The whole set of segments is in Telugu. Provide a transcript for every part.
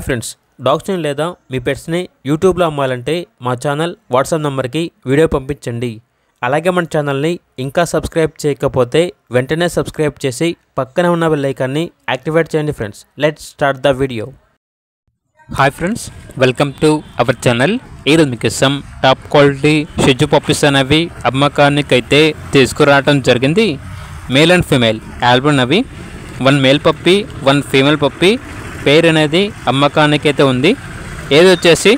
ఫ్రెండ్స్, డాగ్స్ని లేదా మీ పెట్స్ని యూట్యూబ్లో అమ్మాలంటే మా ఛానల్ వాట్సాప్ నెంబర్కి వీడియో పంపించండి. అలాగే మన ఛానల్ని ఇంకా సబ్స్క్రైబ్ చేయకపోతే వెంటనే సబ్స్క్రైబ్ చేసి పక్కనే ఉన్న బెల్ ఐకాన్ని యాక్టివేట్ చేయండి. Friends, let's start the video. Hi friends, welcome to our channel. ఈరోజు మీకోసం టాప్ క్వాలిటీ షిజు పప్పీస్ అనేవి అమ్మకానికి అయితే తీసుకురావడం జరిగింది. మేల్ అండ్ ఫీమేల్ ఆల్బమ్ అవి 1 మేల్ పప్పీ 1 ఫీమేల్ పప్పీ పేరు అనేది అమ్మకానికి అయితే ఉంది. ఏది వచ్చేసి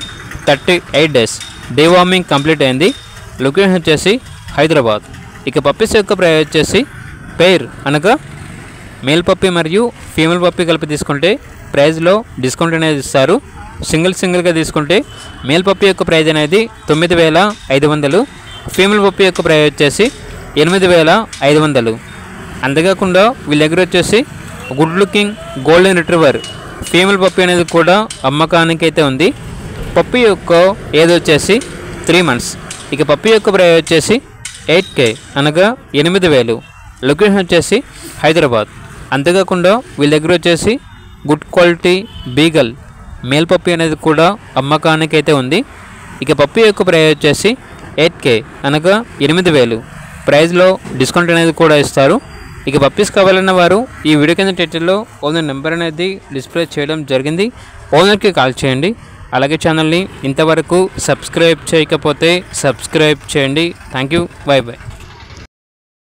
38 డేస్ డీవార్మింగ్ కంప్లీట్ అయింది. లొకేషన్ వచ్చేసి హైదరాబాద్. ఇక పప్పీస్ యొక్క ప్రైస్ వచ్చేసి పేర్ అనగా మేల్ పప్పీ మరియు ఫీమేల్ పప్పీ కలిపి తీసుకుంటే ప్రైస్లో డిస్కౌంట్ అనేది ఇస్తారు. సింగిల్గా తీసుకుంటే మేల్ పప్పీ యొక్క ప్రైస్ అనేది 9,500, ఫీమేల్ పప్పీ యొక్క ప్రైస్ వచ్చేసి 8,500. అంతేకాకుండా వీళ్ళ దగ్గర వచ్చేసి good looking golden retriever female puppy అనేది కూడా అమ్మకానికి అయితే ఉంది. పప్పీ యొక్క ఏజ్ వచ్చేసి 3 months. ఇక పప్పీ యొక్క ప్రైస్ వచ్చేసి 8K అనగా 8,000. లొకేషన్ వచ్చేసి హైదరాబాద్. అంతేకాకుండా వీళ్ళ దగ్గర వచ్చేసి good quality beagle male puppy అనేది కూడా అమ్మకానికి అయితే ఉంది. ఇక పప్పీ యొక్క ప్రైస్ వచ్చేసి 8K అనగా 8,000. ప్రైస్లో డిస్కౌంట్ అనేది కూడా ఇస్తారు. ఇక పప్పీస్ కావాలన్న వారు ఈ వీడియో కింద టైటిల్లో ఓనర్ నెంబర్ అనేది డిస్ప్లే చేయడం జరిగింది. ఓనర్కి కాల్ చేయండి. అలాగే ఛానల్ని ఇంతవరకు సబ్స్క్రైబ్ చేయకపోతే సబ్స్క్రైబ్ చేయండి. Thank you. By by.